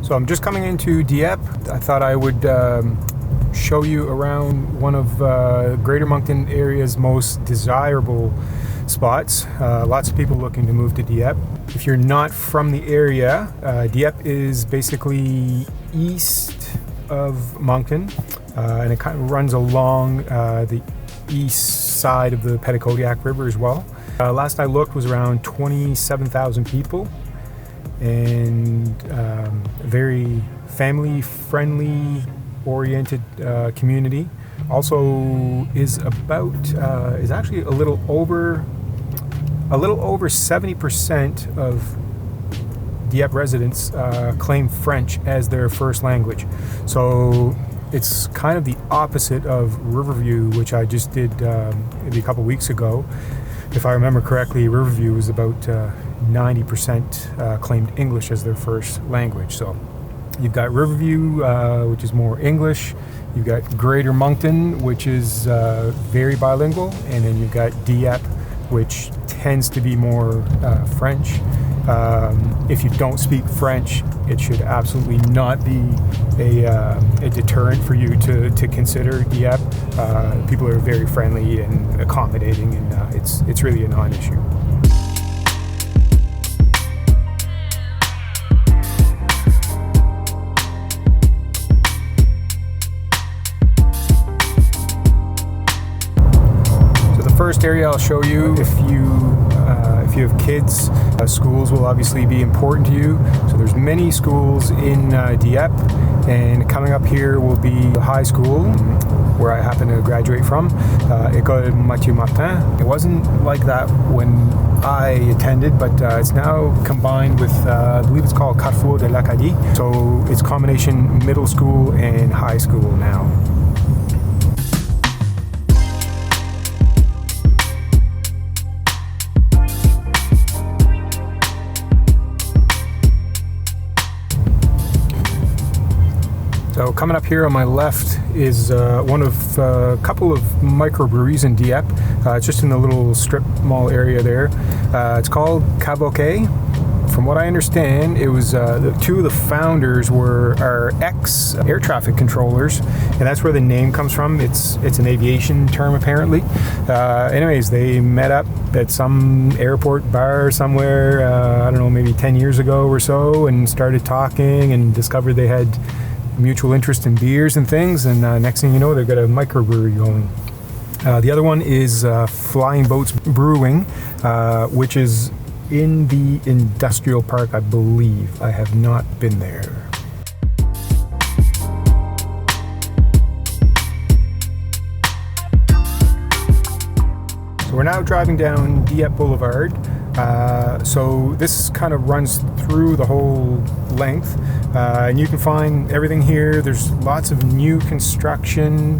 So I'm just coming into Dieppe. I thought I would show you around one of Greater Moncton area's most desirable spots. Lots of people looking to move to Dieppe. If you're not from the area, Dieppe is basically east of Moncton, and it kind of runs along the east side of the Petitcodiac River as well. Last I looked was around 27,000 people, and a very family-friendly oriented community. Also is actually a little over 70% of Dieppe residents claim French as their first language. So it's kind of the opposite of Riverview, which I just did maybe a couple weeks ago. If I remember correctly, Riverview was about 90% claimed English as their first language. So you've got Riverview, which is more English. You've got Greater Moncton, which is very bilingual. And then you've got Dieppe, which tends to be more French. If you don't speak French, it should absolutely not be a deterrent for you to consider Dieppe. People are very friendly and accommodating, and it's really a non-issue. First area I'll show you, if you have kids, schools will obviously be important to you. So there's many schools in Dieppe, and coming up here will be the high school where I happen to graduate from, École Martin. It wasn't like that when I attended, but it's now combined with, I believe it's called Carrefour de l'Acadie. So it's combination middle school and high school now. So coming up here on my left is one of a couple of microbreweries in Dieppe. It's just in the little strip mall area there. It's called Aquatic. From what I understand, it was two of the founders are ex-air traffic controllers, and that's where the name comes from. It's an aviation term apparently. Anyways, they met up at some airport bar somewhere, I don't know, maybe 10 years ago or so, and started talking and discovered they had mutual interest in beers and things, and next thing you know, they've got a microbrewery going. The other one is Flying Boats Brewing, which is in the industrial park, I believe. I have not been there. So we're now driving down Dieppe Boulevard. So this kind of runs through the whole length, and you can find everything here. There's lots of new construction.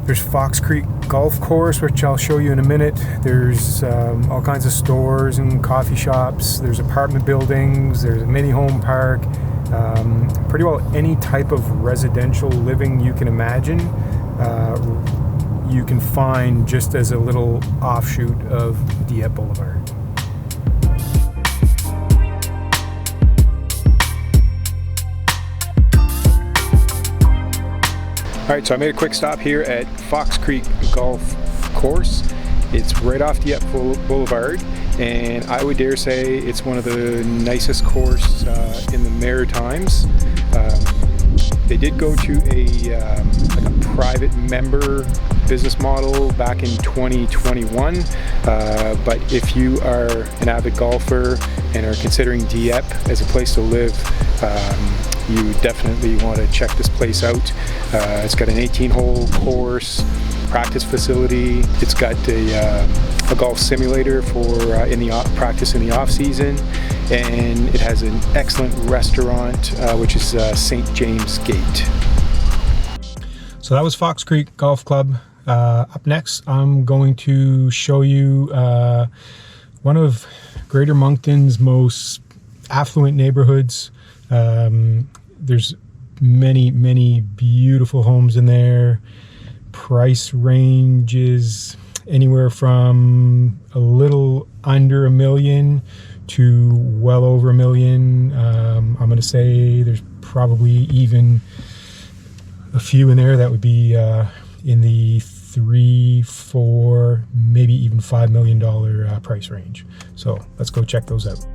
There's Fox Creek Golf Course, which I'll show you in a minute. There's all kinds of stores and coffee shops. There's apartment buildings. There's a mini home park. Pretty well any type of residential living you can imagine. You can find just as a little offshoot of Dieppe Boulevard. All right, so I made a quick stop here at Fox Creek Golf Course. It's right off Dieppe Boulevard, and I would dare say it's one of the nicest courses in the Maritimes. They did go to a private member business model back in 2021, but if you are an avid golfer and are considering Dieppe as a place to live, you definitely want to check this place out. It's got an 18-hole course, practice facility. It's got a golf simulator for practice in the off season, and it has an excellent restaurant, which is St. James Gate. So that was Fox Creek Golf Club. Up next, I'm going to show you one of Greater Moncton's most affluent neighborhoods. There's many beautiful homes in there. Price range is anywhere from a little under $1 million to well over $1 million. I'm going to say there's probably even a few in there that would be in the $3, $4, maybe even $5 million price range. So let's go check those out.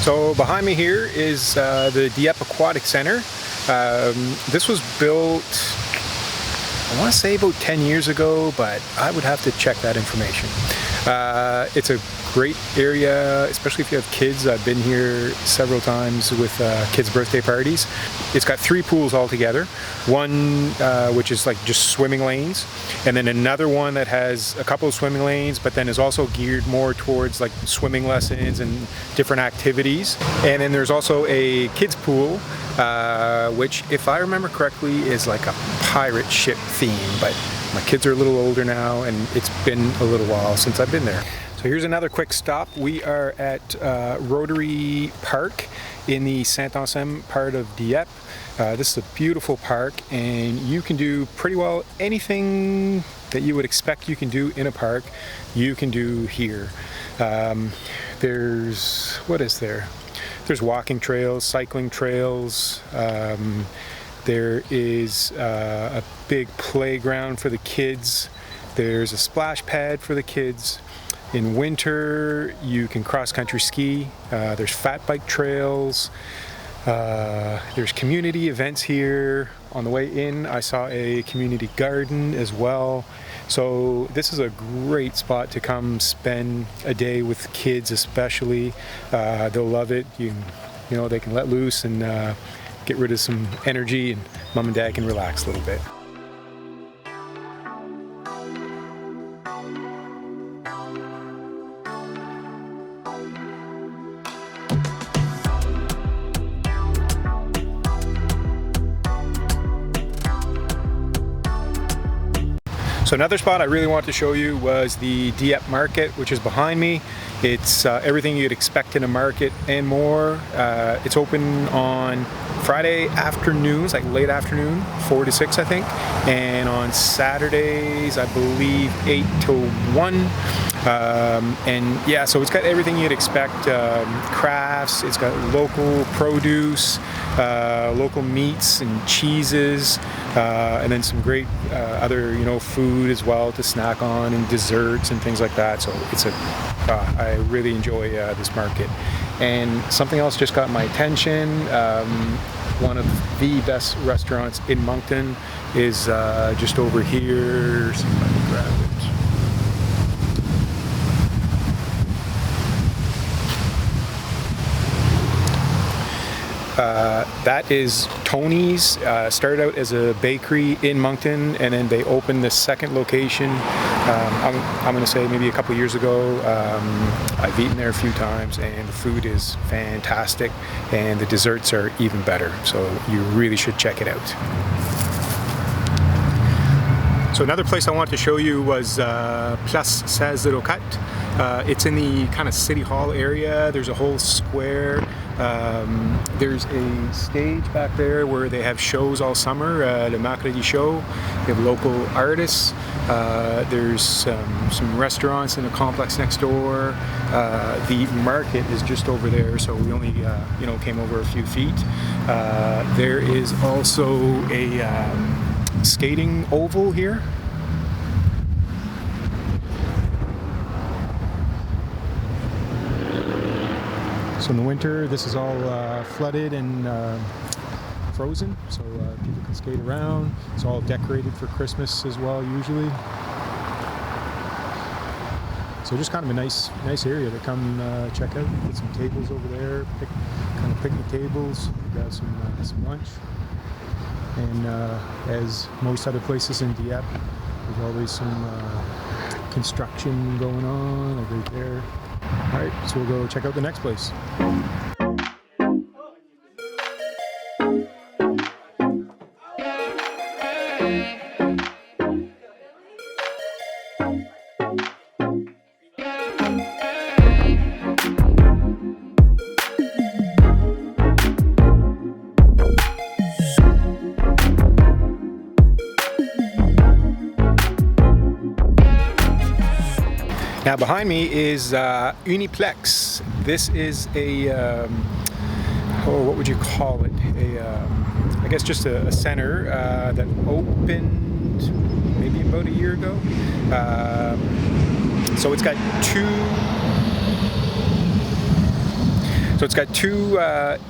So behind me here is the Dieppe Aquatic Center. This was built, I want to say about 10 years ago, but I would have to check that information. It's a great area, especially if you have kids. I've been here several times with kids' birthday parties. It's got 3 pools altogether. One which is like just swimming lanes, and then another one that has a couple of swimming lanes, but then is also geared more towards like swimming lessons and different activities. And then there's also a kids pool, which, if I remember correctly, is like a pirate ship theme, but my kids are a little older now and it's been a little while since I've been there. So here's another quick stop. We are at Rotary Park in the Saint-Anselme part of Dieppe. This is a beautiful park, and you can do pretty well anything that you would expect you can do in a park, you can do here. There's, what is there? There's walking trails, cycling trails. There is a big playground for the kids. There's a splash pad for the kids. In winter, you can cross-country ski. There's fat bike trails. There's community events here. On the way in, I saw a community garden as well. So this is a great spot to come spend a day with kids, especially. They'll love it. You know, they can let loose and get rid of some energy, and mom and dad can relax a little bit. So another spot I really wanted to show you was the Dieppe Market, which is behind me. It's everything you'd expect in a market and more. It's open on Friday afternoons, like late afternoon, 4 to 6 I think, and on Saturdays I believe 8 to 1. And yeah, so it's got everything you'd expect, crafts, it's got local produce, local meats and cheeses, and then some great other, you know, food as well to snack on, and desserts and things like that. So it's I really enjoy this market. And something else just got my attention. One of the best restaurants in Moncton is just over here. See if I can grab it. That is Tony's. Started out as a bakery in Moncton, and then they opened the second location. I'm going to say maybe a couple years ago. I've eaten there a few times, and the food is fantastic, and the desserts are even better. So you really should check it out. So another place I wanted to show you was Place 1604. It's in the kind of City Hall area. There's a whole square. There's a stage back there where they have shows all summer, the Mercredi show. They have local artists. There's some restaurants in a complex next door. The market is just over there, so we only came over a few feet. There is also a skating oval here. So in the winter, this is all flooded and frozen, so people can skate around. It's all decorated for Christmas as well, usually. So just kind of a nice area to come check out. Get some tables over there, kind of picnic tables, grab some lunch. And as most other places in Dieppe, there's always some construction going on, like right there. All right, so we'll go check out the next place. Now behind me is Uniplex. This is a, what would you call it? I guess just a center that opened maybe about a year ago. So it's got two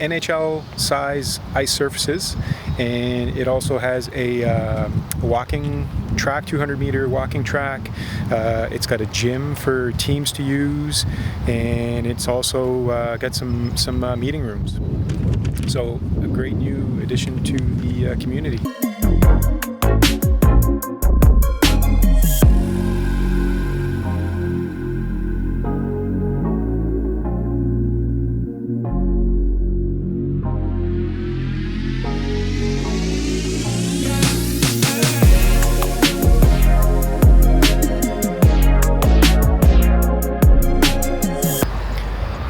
NHL size ice surfaces, and it also has a walking track, 200-meter walking track. It's got a gym for teams to use, and it's also got some meeting rooms. So a great new addition to the community.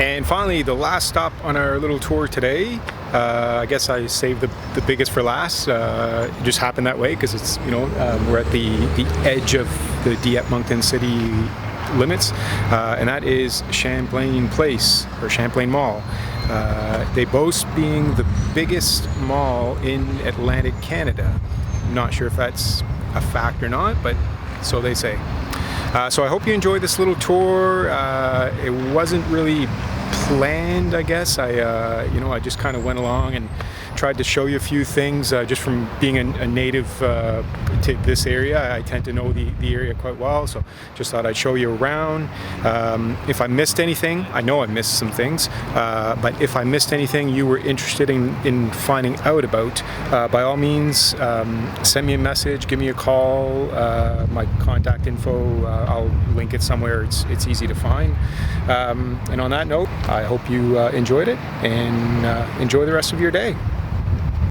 And finally, the last stop on our little tour today. I guess I saved the biggest for last. It just happened that way because it's, we're at the edge of the Dieppe Moncton city limits, and that is Champlain Place or Champlain Mall. They boast being the biggest mall in Atlantic Canada. I'm not sure if that's a fact or not, but so they say. So I hope you enjoyed this little tour. It wasn't really planned, I guess. I just kind of went along and tried to show you a few things just from being a native to this area. I tend to know the area quite well, so just thought I'd show you around. If I missed anything, I know I missed some things, but if I missed anything you were interested in finding out about, by all means send me a message, give me a call. My contact info, I'll link it somewhere. It's easy to find. And on that note, I hope you enjoyed it, and enjoy the rest of your day.